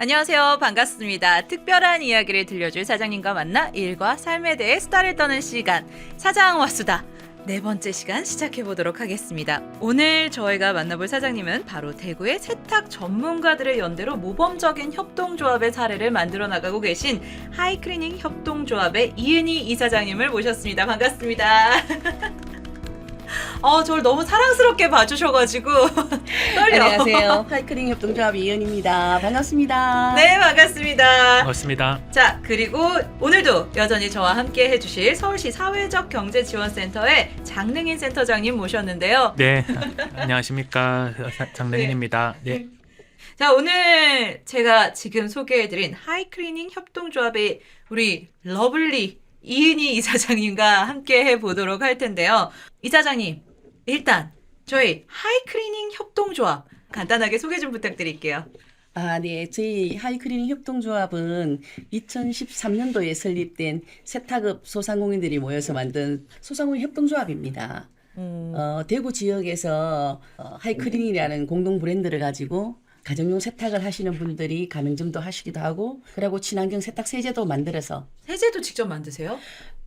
안녕하세요. 반갑습니다. 특별한 이야기를 들려줄 사장님과 만나 일과 삶에 대해 수다를 떠는 시간, 사장와 수다. 네 번째 시간 시작해 보도록 하겠습니다. 오늘 저희가 만나볼 사장님은 바로 대구의 세탁 전문가들의 연대로 모범적인 협동조합의 사례를 만들어 나가고 계신 하이클리닝 협동조합의 이은희 이사장님을 모셨습니다. 반갑습니다. 저를 너무 사랑스럽게 봐주셔가지고 떨려. 안녕하세요. 하이클링 협동조합 이은입니다. 반갑습니다. 네, 반갑습니다. 반갑습니다. 자, 그리고 오늘도 여전히 저와 함께 해주실 서울시 사회적경제지원센터의 장능인 센터장님 모셨는데요. 네, 안녕하십니까. 장능인입니다. 네. 자, 오늘 제가 지금 소개해드린 하이클리닝 협동조합의 우리 러블리 이은희 이사장님과 함께 해보도록 할 텐데요. 이사장님, 일단 저희 하이클리닝 협동조합 간단하게 소개 좀 부탁드릴게요. 네. 저희 하이클리닝 협동조합은 2013년도에 설립된 세탁업 소상공인들이 모여서 만든 소상공인 협동조합입니다. 대구 지역에서 하이클리닝이라는 공동 브랜드를 가지고 가정용 세탁을 하시는 분들이 가맹점도 하시기도 하고, 그리고 친환경 세탁 세제도 만들어서. 세제도 직접 만드세요?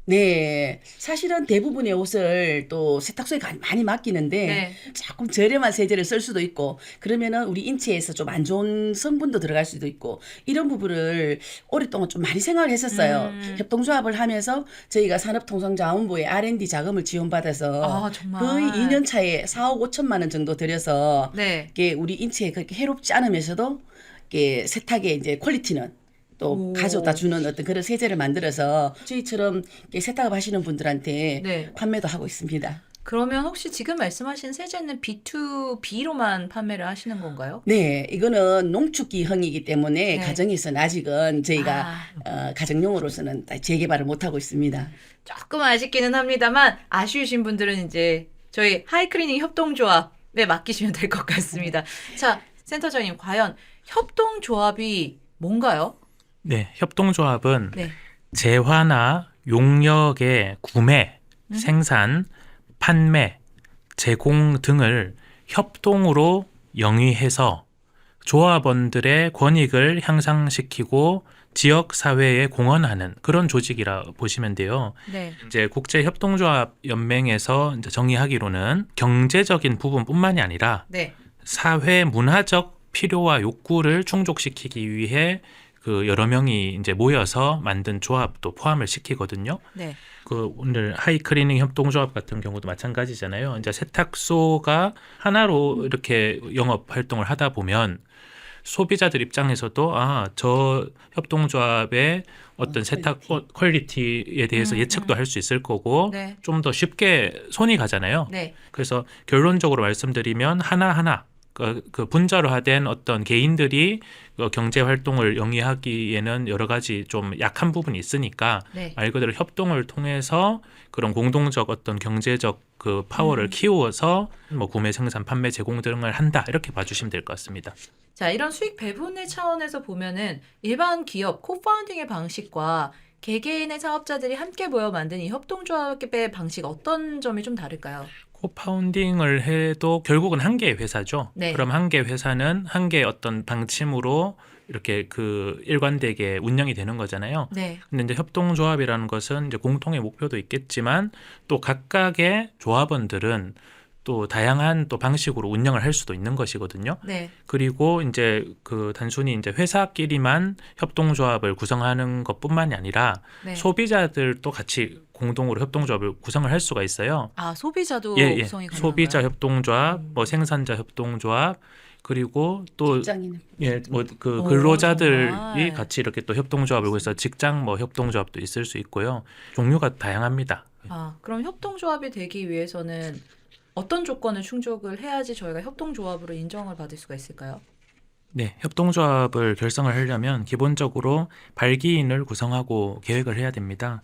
네, 사실은 대부분의 옷을 또 세탁소에 많이 맡기는데 네. 조금 저렴한 세제를 쓸 수도 있고, 그러면은 우리 인체에서 좀 안 좋은 성분도 들어갈 수도 있고, 이런 부분을 오랫동안 좀 많이 생각을 했었어요. 협동조합을 하면서 저희가 산업통상자원부의 R&D 자금을 지원받아서 정말. 거의 2년 차에 4억 5천만 원 정도 들여서 네. 이게 우리 인체에 그렇게 해롭지 않으면서도 이게 세탁의 이제 퀄리티는 또 가져다 주는 어떤 그런 세제를 만들어서 저희처럼 세탁업 하시는 분들한테 네. 판매도 하고 있습니다. 그러면 혹시 지금 말씀하신 세제는 B2B로만 판매를 하시는 건가요? 네, 이거는 농축기형이기 때문에 네. 가정에서는 아직은 저희가 가정용으로서는 재개발을 못하고 있습니다. 조금 아쉽기는 합니다만 아쉬우신 분들은 이제 저희 하이클리닝 협동조합에 맡기시면 될 것 같습니다. 자, 센터장님, 과연 협동조합이 뭔가요? 네, 협동조합은 네. 재화나 용역의 구매, 생산, 판매, 제공 등을 협동으로 영위해서 조합원들의 권익을 향상시키고 지역 사회에 공헌하는 그런 조직이라 보시면 돼요. 네. 이제 국제협동조합 연맹에서 이제 정의하기로는 경제적인 부분뿐만이 아니라 네. 사회 문화적 필요와 욕구를 충족시키기 위해 그 여러 명이 이제 모여서 만든 조합도 포함을 시키거든요. 네. 그 오늘 하이클리닝 협동조합 같은 경우도 마찬가지잖아요. 이제 세탁소가 하나로 이렇게 영업 활동을 하다 보면 소비자들 입장에서도 저 협동조합의 어떤 세탁 퀄리티에 대해서 예측도 할 수 있을 거고 네. 좀 더 쉽게 손이 가잖아요. 네. 그래서 결론적으로 말씀드리면 하나하나 그 분자로화된 어떤 개인들이 경제 활동을 영위하기에는 여러 가지 좀 약한 부분이 있으니까 네. 말 그대로 협동을 통해서 그런 공동적 어떤 경제적 그 파워를 키워서 뭐 구매, 생산, 판매, 제공 등을 한다 이렇게 봐주시면 될 것 같습니다. 자, 이런 수익 배분의 차원에서 보면은 일반 기업 코파운딩의 방식과 개개인의 사업자들이 함께 모여 만든 이 협동조합의 방식 어떤 점이 좀 다를까요? 코파운딩을 해도 결국은 한 개의 회사죠. 네. 그럼 한 개의 회사는 한 개의 어떤 방침으로 이렇게 그 일관되게 운영이 되는 거잖아요. 네. 근데 이제 협동조합이라는 것은 이제 공통의 목표도 있겠지만 또 각각의 조합원들은 또 다양한 또 방식으로 운영을 할 수도 있는 것이거든요. 네. 그리고 이제 그 단순히 이제 회사끼리만 협동조합을 구성하는 것뿐만이 아니라 네. 소비자들도 같이 공동으로 협동조합을 구성을 할 수가 있어요. 소비자도 구성이 가능한가요? 소비자 협동조합, 뭐 생산자 협동조합, 그리고 또 직장인. 뭐 그 근로자들이 정말. 같이 이렇게 또 협동조합을 해서 직장 뭐 협동조합도 있을 수 있고요. 종류가 다양합니다. 그럼 협동조합이 되기 위해서는 어떤 조건을 충족을 해야지 저희가 협동조합으로 인정을 받을 수가 있을까요? 네, 협동조합을 결성을 하려면 기본적으로 발기인을 구성하고 계획을 해야 됩니다.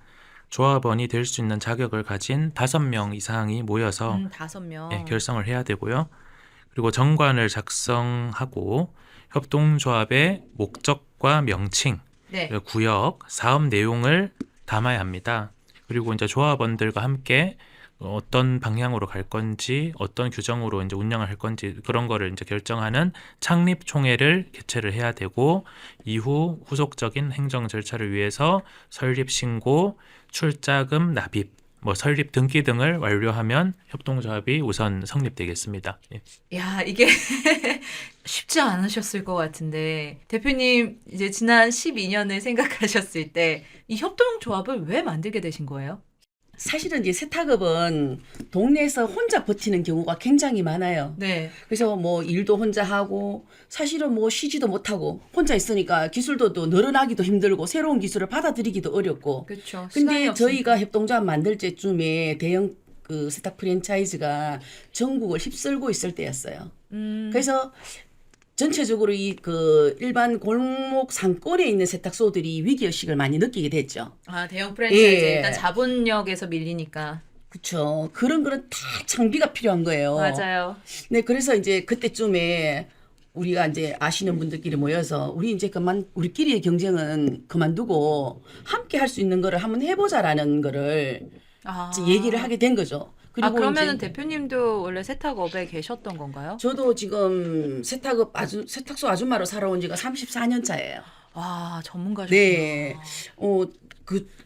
조합원이 될 수 있는 자격을 가진 5명 이상이 모여서 5명. 네, 결성을 해야 되고요. 그리고 정관을 작성하고 협동조합의 목적과 명칭, 네. 구역, 사업 내용을 담아야 합니다. 그리고 이제 조합원들과 함께 어떤 방향으로 갈 건지 어떤 규정으로 이제 운영을 할 건지 그런 거를 이제 결정하는 창립 총회를 개최를 해야 되고 이후 후속적인 행정 절차를 위해서 설립 신고, 출자금 납입, 뭐 설립 등기 등을 완료하면 협동조합이 우선 성립되겠습니다. 예. 야, 이게 쉽지 않으셨을 것 같은데 대표님 이제 지난 12년을 생각하셨을 때 이 협동조합을 왜 만들게 되신 거예요? 사실은 이제 세탁업은 동네에서 혼자 버티는 경우가 굉장히 많아요. 네. 그래서 뭐 일도 혼자 하고 사실은 뭐 쉬지도 못하고 혼자 있으니까 기술도 또 늘어나기도 힘들고 새로운 기술을 받아들이기도 어렵고. 그렇죠. 근데 저희가 협동조합 만들 때쯤에 대형 그 세탁 프랜차이즈가 전국을 휩쓸고 있을 때였어요. 그래서 전체적으로 이 그 일반 골목 상권에 있는 세탁소들이 위기의식을 많이 느끼게 됐죠. 아, 대형 프랜차이즈 예. 일단 자본력에서 밀리니까. 그렇죠. 그런 거는 다 장비가 필요한 거예요. 맞아요. 네, 그래서 이제 그때쯤에 우리가 이제 아시는 분들끼리 모여서 우리 이제 우리끼리의 경쟁은 그만두고 함께 할 수 있는 거를 한번 해보자라는 거를 아. 이제 얘기를 하게 된 거죠. 아, 그러면은 이제 대표님도 원래 세탁업에 계셨던 건가요? 저도 지금 세탁소 아줌마로 살아온 지가 34년 차예요. 와, 전문가셨구나. 네.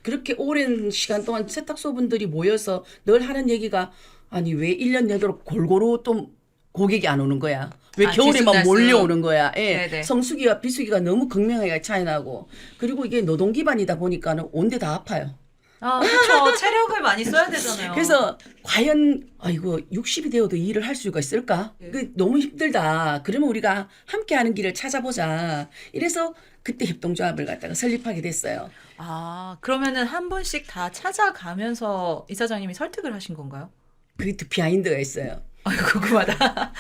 그렇게 오랜 시간 동안 세탁소 분들이 모여서 늘 하는 얘기가 아니 왜 1년 내도록 골고루 또 고객이 안 오는 거야. 왜 아, 겨울에만 들쑥날쑥. 몰려오는 거야. 예. 네네. 성수기와 비수기가 너무 극명하게 차이 나고 그리고 이게 노동 기반이다 보니까는 온데 다 아파요. 아, 그렇죠. 체력을 많이 써야 되잖아요. 그래서 과연 아이고 60이 되어도 이 일을 할 수가 있을까? 네. 너무 힘들다. 그러면 우리가 함께하는 길을 찾아보자. 이래서 그때 협동조합을 갖다가 설립하게 됐어요. 아, 그러면은 한 분씩 다 찾아가면서 이사장님이 설득을 하신 건가요? 그게 또 비하인드가 있어요. 아유, 궁금하다.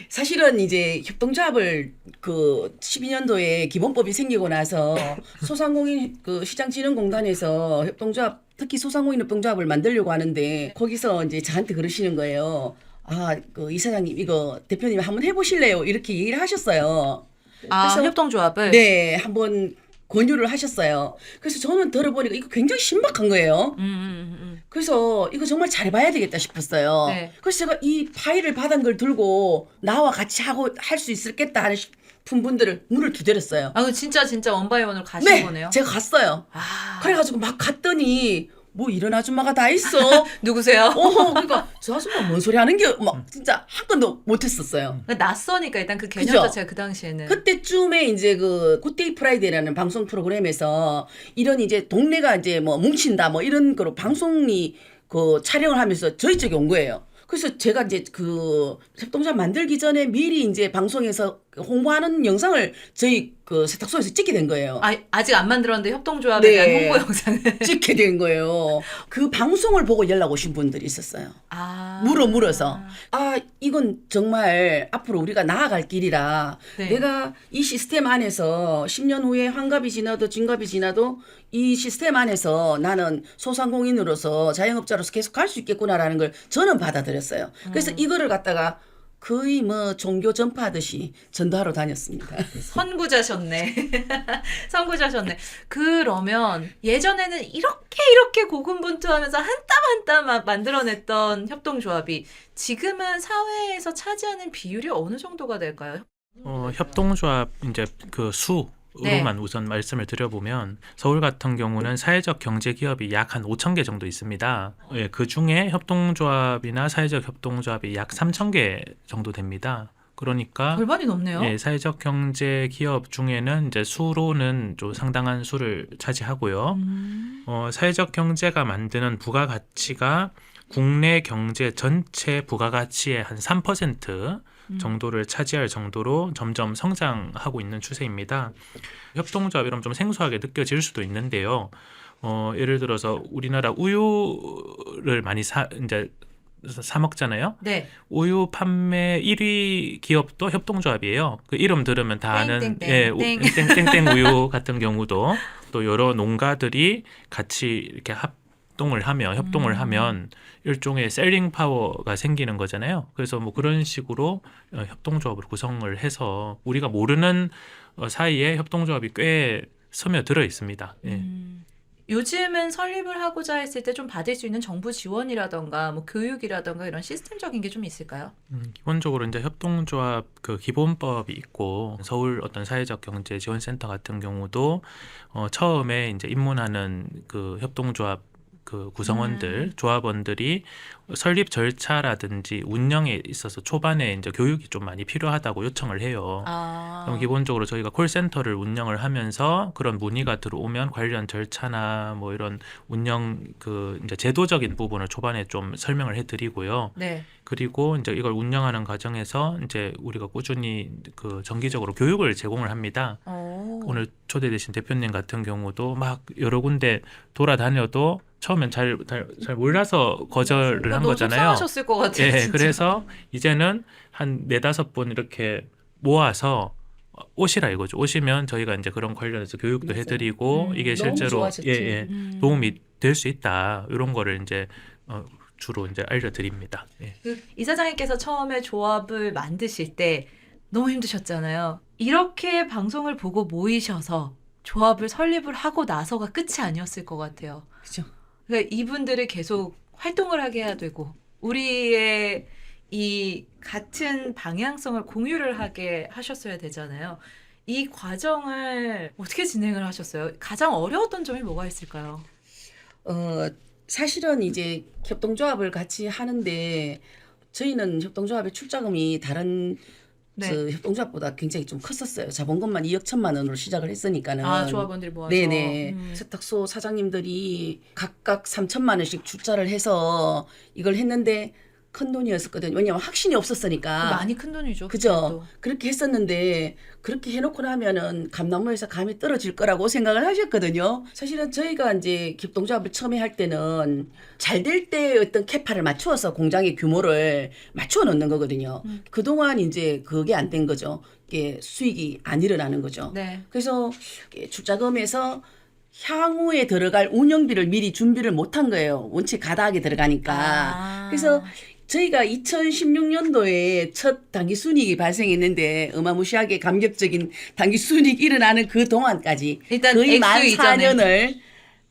사실은 이제 협동조합을 그 12년도에 기본법이 생기고 나서 소상공인 그 시장진흥공단에서 협동조합 특히 소상공인 협동조합을 만들려고 하는데 거기서 이제 저한테 그러시는 거예요. 아, 그 이사장님 이거 대표님 한번 해보실래요? 이렇게 얘기를 하셨어요. 아, 그래서 협동조합을? 네, 한번 권유를 하셨어요. 그래서 저는 들어보니까 이거 굉장히 신박한 거예요. 그래서 이거 정말 잘해봐야 되겠다 싶었어요. 네. 그래서 제가 이 파일을 받은 걸 들고 나와 같이 하고 할 수 있겠다 하는 분들을 문을 두드렸어요. 아, 그 진짜 원바이원으로 가신 네, 거네요? 제가 갔어요. 아, 그래가지고 막 갔더니 뭐 이런 아줌마가 다 있어. 누구세요? 그러니까 저 아줌마 뭔 소리 하는 게 막 진짜 한 건도 못했었어요. 낯서니까 일단 그 개념 그죠? 자체가 그 당시에는. 그때쯤에 이제 그 굿데이 프라이데이라는 방송 프로그램에서 이런 이제 동네가 이제 뭐 뭉친다 뭐 이런 거로 방송이 그 촬영을 하면서 저희 쪽에 온 거예요. 그래서 제가 이제 그 협동조합 만들기 전에 미리 이제 방송에서 홍보하는 영상을 저희 그 세탁소에서 찍게 된 거예요. 아, 아직 안 만들었는데 협동조합에 네. 대한 홍보 영상을. 찍게 된 거예요. 그 방송을 보고 연락 오신 분들이 있었어요. 아. 물어서 아 이건 정말 앞으로 우리가 나아갈 길이라 네. 내가 이 시스템 안에서 10년 후에 환갑이 지나도 진갑이 지나도 이 시스템 안에서 나는 소상공인으로서 자영업자로서 계속 갈 수 있겠구나라는 걸 저는 받아들였어요. 그래서 이거를 갖다가 거의 뭐 종교 전파하듯이 전도하러 다녔습니다. 선구자셨네. 선구자셨네. 그러면 예전에는 이렇게 고군분투하면서 한 땀 한 땀 만들어냈던 협동조합이 지금은 사회에서 차지하는 비율이 어느 정도가 될까요? 협동조합 이제 그 수로만 우선 말씀을 드려보면 서울 같은 경우는 사회적 경제 기업이 약 한 5천 개 정도 있습니다. 예, 그 중에 협동조합이나 사회적 협동조합이 약 3천 개 정도 됩니다. 그러니까 골반이 높네요. 예, 사회적 경제 기업 중에는 이제 수로는 좀 상당한 수를 차지하고요. 사회적 경제가 만드는 부가가치가 국내 경제 전체 부가가치의 한 3% 정도를 차지할 정도로 점점 성장하고 있는 추세입니다. 협동조합 이러면 좀 생소하게 느껴질 수도 있는데요. 예를 들어서 우리나라 우유를 많이 이제 사 먹잖아요. 네. 우유 판매 1위 기업도 협동조합이에요. 그 이름 들으면 다 아는 땡땡땡. 땡땡 우유 같은 경우도 또 여러 농가들이 같이 이렇게 협동을 하면 일종의 셀링 파워가 생기는 거잖아요. 그래서 뭐 그런 식으로 협동조합을 구성을 해서 우리가 모르는 사이에 협동조합이 꽤 스며들어 있습니다. 예. 요즘은 설립을 하고자 했을 때 좀 받을 수 있는 정부 지원이라던가 뭐 교육이라던가 이런 시스템적인 게 좀 있을까요? 기본적으로 이제 협동조합 그 기본법이 있고 서울 어떤 사회적 경제 지원센터 같은 경우도 처음에 이제 입문하는 그 협동조합 그 구성원들, 조합원들이 설립 절차라든지 운영에 있어서 초반에 이제 교육이 좀 많이 필요하다고 요청을 해요. 그럼 기본적으로 저희가 콜센터를 운영을 하면서 그런 문의가 들어오면 관련 절차나 뭐 이런 운영 그 이제 제도적인 부분을 초반에 좀 설명을 해드리고요. 네. 그리고 이제 이걸 운영하는 과정에서 이제 우리가 꾸준히 그 정기적으로 교육을 제공을 합니다. 오늘 초대되신 대표님 같은 경우도 막 여러 군데 돌아다녀도 처음엔 잘 몰라서 거절을 한 너무 거잖아요. 속상하셨을 것 같아요. 예, 진짜. 그래서 이제는 한 4-5분 이렇게 모아서 오시라 이거죠. 오시면 저희가 이제 그런 관련해서 교육도 맞아요. 해드리고 이게 너무 실제로 좋아졌지. 도움이 될 수 있다 이런 거를 이제 주로 이제 알려드립니다. 예. 그 이사장님께서 처음에 조합을 만드실 때 너무 힘드셨잖아요. 이렇게 방송을 보고 모이셔서 조합을 설립을 하고 나서가 끝이 아니었을 것 같아요. 그죠? 그러니까 이분들을 계속 활동을 하게 해야 되고 우리의 이 같은 방향성을 공유를 하게 하셨어야 되잖아요. 이 과정을 어떻게 진행을 하셨어요? 가장 어려웠던 점이 뭐가 있을까요? 사실은 이제 협동조합을 같이 하는데 저희는 협동조합의 출자금이 다른 네. 저 협동조합보다 굉장히 좀 컸었어요. 자본금만 2억 1천만 원으로 시작을 했으니까는. 조합원들이 모아서. 네네. 세탁소 사장님들이 각각 3천만 원씩 출자를 해서 이걸 했는데 큰 돈이었었거든요. 왜냐하면 확신이 없었으니까. 많이 큰 돈이죠. 그죠? 그때도. 그렇게 했었는데 그렇게 해놓고 나면은 감나무에서 감이 떨어질 거라고 생각을 하셨거든요. 사실은 저희가 이제 협동조합을 처음에 할 때는 잘 될 때 어떤 캐파를 맞추어서 공장의 규모를 맞추어 놓는 거거든요. 그동안 이제 그게 안 된 거죠. 이게 수익이 안 일어나는 거죠. 네. 그래서 출자금에서 향후에 들어갈 운영비를 미리 준비를 못한 거예요. 원체 가다하게 들어가니까. 그래서 저희가 2016년도에 첫 당기 순이익이 발생했는데 어마무시하게 감격적인 당기 순이익이 일어나는 그 동안까지 일단 거의 만 액수 이전에. 4년을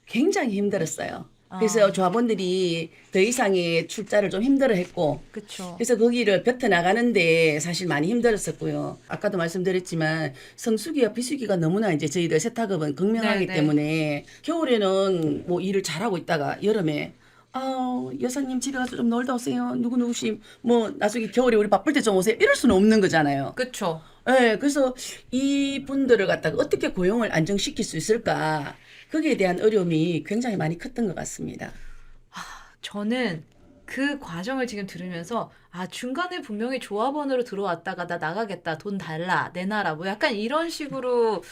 굉장히 힘들었어요. 그래서 조합원들이 더 이상의 출자를 좀 힘들어했고 그렇죠. 그래서 거기를 벼텨나가는데 사실 많이 힘들었었고요. 아까도 말씀드렸지만 성수기와 비수기가 너무나 이제 저희들 세탁업은 극명하기 네. 때문에 겨울에는 뭐 일을 잘하고 있다가 여름에 여사님 집에 가서 좀 놀다 오세요. 누구누구씨 뭐 나중에 겨울에 우리 바쁠 때 좀 오세요. 이럴 수는 없는 거잖아요. 그렇죠. 네, 그래서 이 분들을 갖다가 어떻게 고용을 안정시킬 수 있을까? 거기에 대한 어려움이 굉장히 많이 컸던 것 같습니다. 저는 그 과정을 지금 들으면서 중간에 분명히 조합원으로 들어왔다가 나 나가겠다 돈 달라 내놔라 뭐 약간 이런 식으로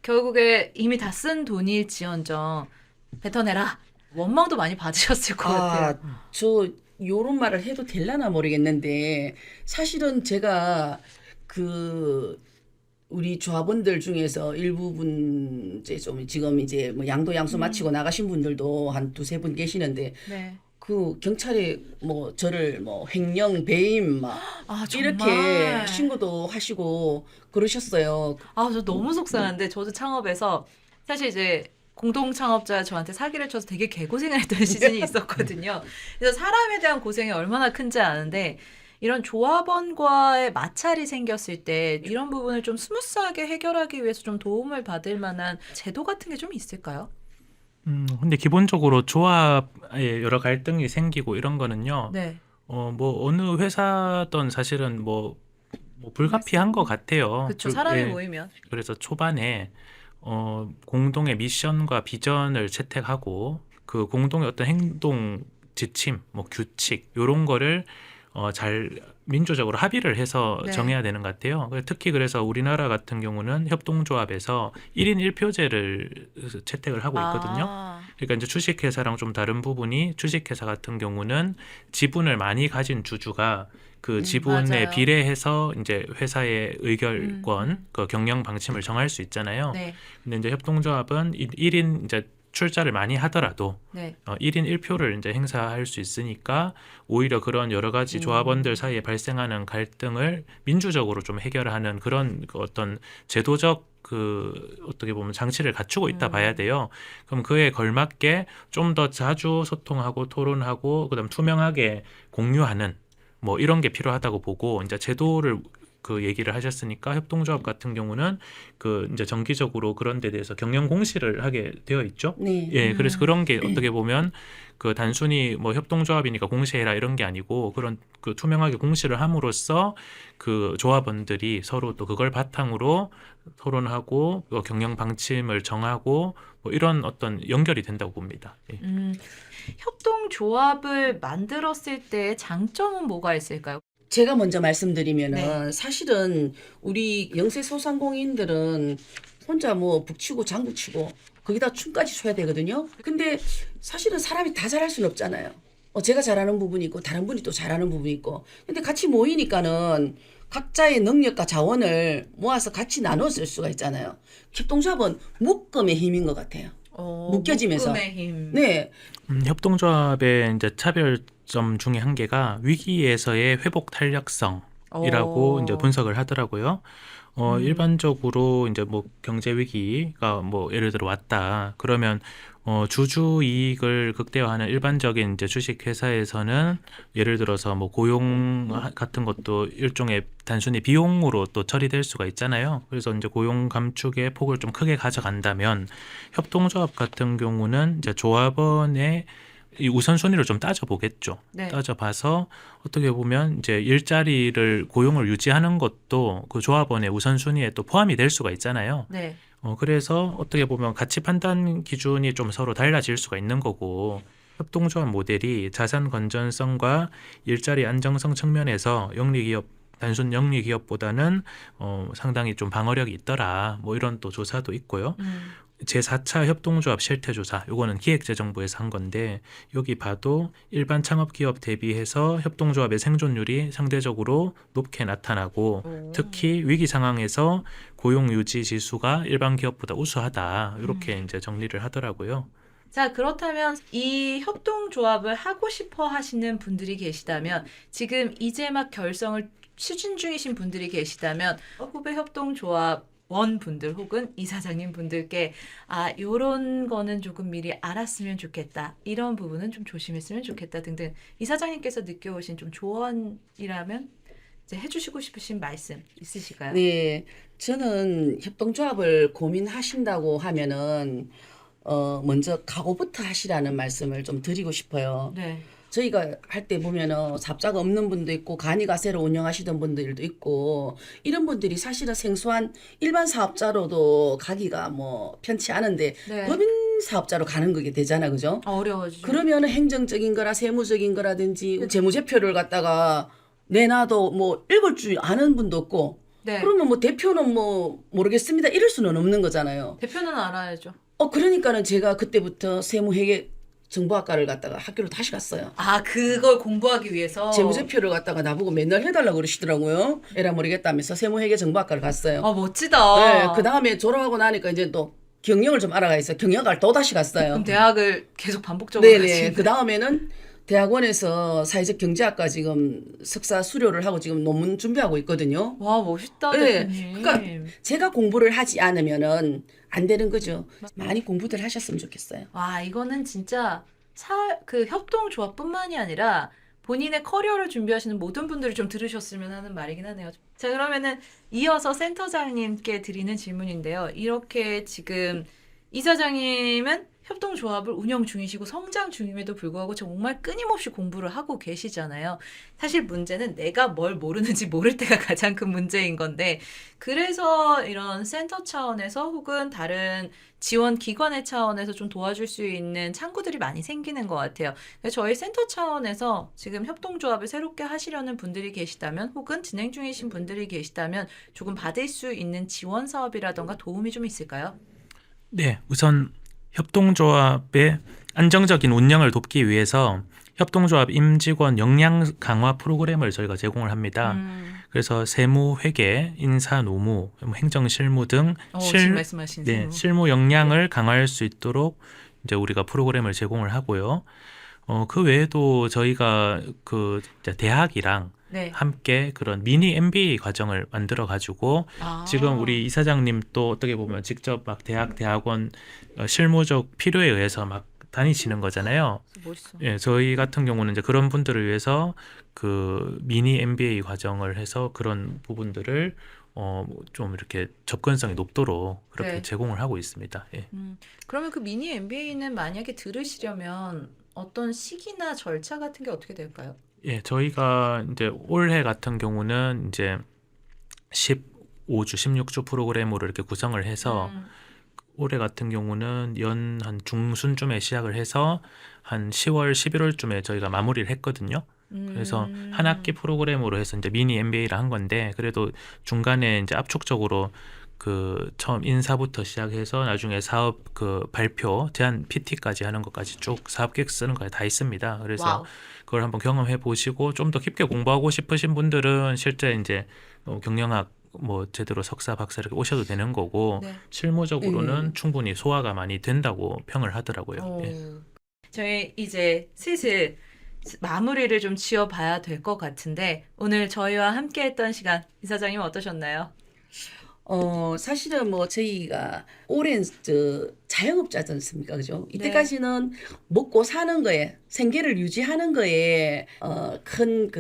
결국에 이미 다 쓴 돈일지언정 뱉어내라 원망도 많이 받으셨을 것 같아요. 저 요런 말을 해도 될라나 모르겠는데 사실은 제가 우리 조합원들 중에서 일부분 이제 좀 지금 이제 뭐 양도 양수 마치고 나가신 분들도 한 2-3분 계시는데 네. 그 경찰에 뭐 저를 뭐 횡령 배임 막 이렇게 정말. 신고도 하시고 그러셨어요. 저 너무 속상한데 저도 창업에서 사실 이제 공동 창업자 저한테 사기를 쳐서 되게 개고생을 했던 시즌이 있었거든요. 그래서 사람에 대한 고생이 얼마나 큰지 아는데 이런 조합원과의 마찰이 생겼을 때 이런 부분을 좀 스무스하게 해결하기 위해서 좀 도움을 받을 만한 제도 같은 게 좀 있을까요? 근데 기본적으로 조합에 여러 갈등이 생기고 이런 거는요. 네. 뭐 어느 회사든 사실은 뭐 불가피한 것 같아요. 그렇죠. 사람이 예. 모이면. 그래서 초반에 공동의 미션과 비전을 채택하고 그 공동의 어떤 행동 지침, 뭐 규칙 이런 거를 잘 민주적으로 합의를 해서 네. 정해야 되는 것 같아요. 특히 그래서 우리나라 같은 경우는 협동조합에서 1인 1표제를 채택을 하고 있거든요. 그러니까 이제 주식회사랑 좀 다른 부분이 주식회사 같은 경우는 지분을 많이 가진 주주가 그 지분에 맞아요. 비례해서 이제 회사의 의결권, 그 경영 방침을 정할 수 있잖아요. 네. 근데 이제 협동조합은 1인 이제 출자를 많이 하더라도 네. 1인 1표를 이제 행사할 수 있으니까 오히려 그런 여러 가지 조합원들 사이에 발생하는 갈등을 민주적으로 좀 해결하는 그런 그 어떤 제도적 어떻게 보면 장치를 갖추고 있다 음. 봐야 돼요. 그럼 그에 걸맞게 좀 더 자주 소통하고 토론하고 그다음 투명하게 공유하는 뭐 이런 게 필요하다고 보고 이제 제도를 얘기를 하셨으니까 협동조합 같은 경우는 이제 정기적으로 그런 데 대해서 경영 공시를 하게 되어 있죠. 네. 예, 그래서 그런 게 어떻게 보면 단순히 뭐 협동조합이니까 공시해라 이런 게 아니고 그런 투명하게 공시를 함으로써 조합원들이 서로 또 그걸 바탕으로 토론하고 경영 방침을 정하고 뭐 이런 어떤 연결이 된다고 봅니다. 예. 협동조합을 만들었을 때 장점은 뭐가 있을까요? 제가 먼저 말씀드리면은 네. 사실은 우리 영세 소상공인들은 혼자 뭐 북치고 장구치고 거기다 춤까지 춰야 되거든요. 근데 사실은 사람이 다 잘할 수는 없잖아요. 제가 잘하는 부분이 있고 다른 분이 또 잘하는 부분이 있고. 근데 같이 모이니까는 각자의 능력과 자원을 모아서 같이 나눠 쓸 수가 있잖아요. 협동조합은 묶음의 힘인 것 같아요. 묶여지면서. 묶음의 힘. 네. 협동조합의 이제 차별점 중에 한 개가 위기에서의 회복 탄력성이라고 이제 분석을 하더라고요. 일반적으로 이제 뭐 경제 위기가 뭐 예를 들어 왔다. 그러면 주주 이익을 극대화하는 일반적인 이제 주식 회사에서는 예를 들어서 뭐 고용 같은 것도 일종의 단순히 비용으로 또 처리될 수가 있잖아요. 그래서 이제 고용 감축의 폭을 좀 크게 가져간다면 협동조합 같은 경우는 이제 조합원의 이 우선순위를 좀 따져보겠죠. 네. 따져봐서 어떻게 보면 이제 일자리를 고용을 유지하는 것도 그 조합원의 우선순위에 또 포함이 될 수가 있잖아요. 네. 그래서 어떻게 보면 가치 판단 기준이 좀 서로 달라질 수가 있는 거고 협동조합 모델이 자산 건전성과 일자리 안정성 측면에서 단순 영리 기업보다는 상당히 좀 방어력이 있더라. 뭐 이런 또 조사도 있고요. 제4차 협동조합 실태조사, 요거는 기획재정부에서 한 건데 여기 봐도 일반 창업기업 대비해서 협동조합의 생존율이 상대적으로 높게 나타나고 특히 위기 상황에서 고용유지 지수가 일반 기업보다 우수하다. 이렇게 이제 정리를 하더라고요. 자, 그렇다면 이 협동조합을 하고 싶어 하시는 분들이 계시다면 지금 이제 막 결성을 추진 중이신 분들이 계시다면 후배 협동조합 원분들 혹은 이사장님 분들께 요런 거는 조금 미리 알았으면 좋겠다. 이런 부분은 좀 조심했으면 좋겠다 등등 이사장님께서 느껴오신 좀 조언이라면 이제 해주시고 싶으신 말씀 있으실까요? 네, 저는 협동조합을 고민하신다고 하면은 먼저 각오부터 하시라는 말씀을 좀 드리고 싶어요. 네. 저희가 할 때 보면은 삽자가 없는 분도 있고 간이가세로 운영하시던 분들도 있고 이런 분들이 사실은 생소한 일반 사업자로도 가기가 뭐 편치 않은데 네. 법인 사업자로 가는 거게 되잖아, 그죠? 어려워지죠. 그러면 행정적인 거라 세무적인 거라든지 재무제표를 갖다가 내놔도 뭐 읽을 줄 아는 분도 없고 네. 그러면 뭐 대표는 뭐 모르겠습니다 이럴 수는 없는 거잖아요. 대표는 알아야죠. 그러니까는 제가 그때부터 세무회계 정보학과를 갔다가 학교를 다시 갔어요. 그걸 공부하기 위해서 재무제표를 갖다가 나보고 맨날 해달라고 그러시더라고요. 에라 모르겠다면서 세무회계 정보학과를 갔어요. 멋지다. 네, 그 다음에 졸업하고 나니까 이제 또 경영을 좀 알아가 있어요. 경영학과를 또 다시 갔어요. 그럼 대학을 계속 반복적으로 네네. 가시는 그 다음에는 대학원에서 사회적 경제학과 지금 석사 수료를 하고 지금 논문 준비하고 있거든요. 와, 멋있다, 네, 대표님. 그러니까 제가 공부를 하지 않으면은 안 되는 거죠. 많이 공부들 하셨으면 좋겠어요. 와, 이거는 진짜 그 협동조합뿐만이 아니라 본인의 커리어를 준비하시는 모든 분들이 좀 들으셨으면 하는 말이긴 하네요. 자, 그러면은 이어서 센터장님께 드리는 질문인데요. 이렇게 지금 이사장님은 협동조합을 운영 중이시고 성장 중임에도 불구하고 정말 끊임없이 공부를 하고 계시잖아요. 사실 문제는 내가 뭘 모르는지 모를 때가 가장 큰 문제인 건데 그래서 이런 센터 차원에서 혹은 다른 지원 기관의 차원에서 좀 도와줄 수 있는 창구들이 많이 생기는 것 같아요. 그래서 저희 센터 차원에서 지금 협동조합을 새롭게 하시려는 분들이 계시다면 혹은 진행 중이신 분들이 계시다면 조금 받을 수 있는 지원 사업이라던가 도움이 좀 있을까요? 네, 우선 협동조합의 안정적인 운영을 돕기 위해서 협동조합 임직원 역량 강화 프로그램을 저희가 제공을 합니다. 그래서 세무, 회계, 인사, 노무, 행정, 실무 등 지금 말씀하신 세무. 실무 역량을 강화할 수 있도록 이제 우리가 프로그램을 제공을 하고요. 그 외에도 저희가 대학이랑 네. 함께 그런 미니 MBA 과정을 만들어 가지고 아. 지금 우리 이사장님 또 어떻게 보면 직접 막 대학원 실무적 필요에 의해서 막 다니시는 거잖아요. 멋있어. 예, 저희 같은 경우는 이제 그런 분들을 위해서 그 미니 MBA 과정을 해서 그런 부분들을 좀 이렇게 접근성이 높도록 그렇게 네. 제공을 하고 있습니다. 예. 그러면 그 미니 MBA는 만약에 들으시려면 어떤 시기나 절차 같은 게 어떻게 될까요? 예, 저희가 이제 올해 같은 경우는 이제 15주, 16주 프로그램으로 이렇게 구성을 해서 올해 같은 경우는 연 한 중순쯤에 시작을 해서 한 10월, 11월쯤에 저희가 마무리를 했거든요. 그래서 한 학기 프로그램으로 해서 이제 미니 MBA를 한 건데 그래도 중간에 이제 압축적으로 그 처음 인사부터 시작해서 나중에 사업 그 발표, 제안 PT까지 하는 것까지 쭉 사업 계획 쓰는 거에 다 있습니다. 그래서 와우. 그걸 한번 경험해 보시고 좀 더 깊게 공부하고 싶으신 분들은 실제 이제 경영학 뭐 제대로 석사, 박사 이렇게 오셔도 되는 거고 네. 실무적으로는 충분히 소화가 많이 된다고 평을 하더라고요. 예. 저희 이제 슬슬 마무리를 좀 지어봐야 될 것 같은데 오늘 저희와 함께했던 시간 이사장님 어떠셨나요? 사실은 뭐 저희가 오랜 자영업자지 않습니까? 그죠? 네. 이때까지는 먹고 사는 거에, 생계를 유지하는 거에, 큰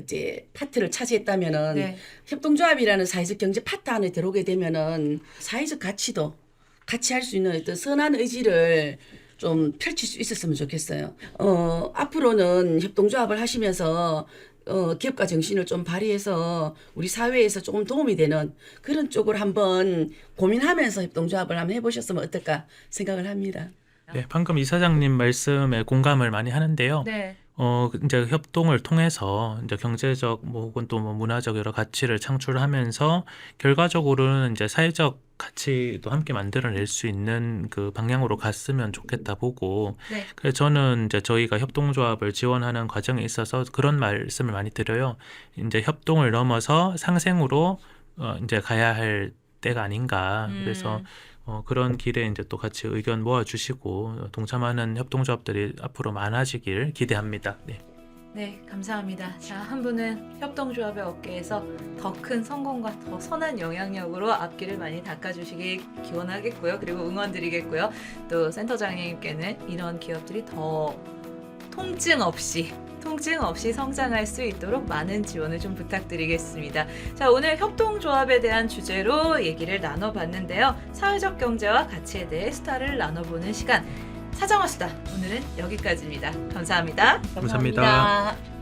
이제 파트를 차지했다면은, 네. 협동조합이라는 사회적 경제 파트 안에 들어오게 되면은, 사회적 가치도 같이 할 수 있는 어떤 선한 의지를 좀 펼칠 수 있었으면 좋겠어요. 앞으로는 협동조합을 하시면서 기업가 정신을 좀 발휘해서 우리 사회에서 조금 도움이 되는 그런 쪽으로 한번 고민하면서 협동조합을 한번 해보셨으면 어떨까 생각을 합니다. 네, 방금 이사장님 말씀에 공감을 많이 하는데요. 네. 이제 협동을 통해서 이제 경제적 뭐 혹은 또 뭐 문화적 여러 가치를 창출하면서 결과적으로는 이제 사회적 가치도 함께 만들어낼 수 있는 그 방향으로 갔으면 좋겠다 보고 네. 그래서 저는 이제 저희가 협동조합을 지원하는 과정에 있어서 그런 말씀을 많이 드려요. 이제 협동을 넘어서 상생으로 이제 가야 할 때가 아닌가. 그래서 그런 길에 이제 또 같이 의견 모아주시고 동참하는 협동조합들이 앞으로 많아지길 기대합니다. 네. 네, 감사합니다. 자, 한 분은 협동조합의 어깨에서 더 큰 성공과 더 선한 영향력으로 앞길을 많이 닦아주시길 기원하겠고요. 그리고 응원드리겠고요. 또 센터장님께는 이런 기업들이 더 통증 없이 성장할 수 있도록 많은 지원을 좀 부탁드리겠습니다. 자, 오늘 협동조합에 대한 주제로 얘기를 나눠봤는데요. 사회적 경제와 가치에 대해 수다를 나눠보는 시간 사장화수다 오늘은 여기까지입니다. 감사합니다. 감사합니다. 감사합니다.